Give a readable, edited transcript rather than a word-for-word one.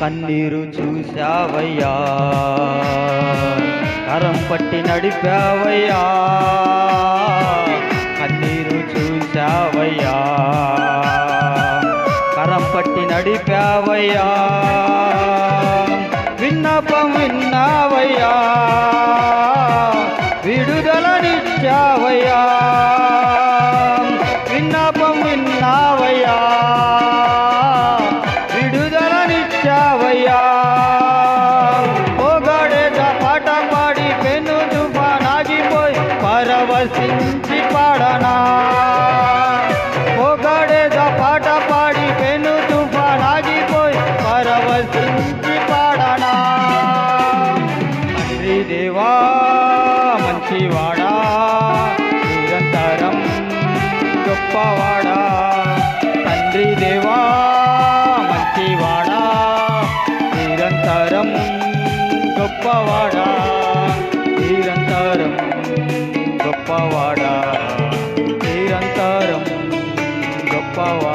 కన్నీరు చూశావయ్యా, కరం పట్టి నడిపావయ్యా. కన్నీరు చూశావయ్యా, కరం పట్టి నడిపావయ్యా. విన్నపం విన్నావయ్యా, విడుదలనిచ్చావయ్యా. విన్నపం విన్నావయ్యా, విడుదలనిచ్చావయ్యా. ఓగాడేగా పాట పాడి పెను తుఫానాగిపోయి పరవశించి పాడనా. ఓగాడేగా పాట పాడి పెను తుఫానాగిపోయి పరవశించి పాడనా. తండ్రి దేవా మంచివాడా, నిరంతరం గొప్పవాడా. తండ్రి దేవా మంచివాడా, నిరంతరం గొప్పవాడా. నిరంతరం గొప్పవాడా, నిరంతరం గొప్పవాడా.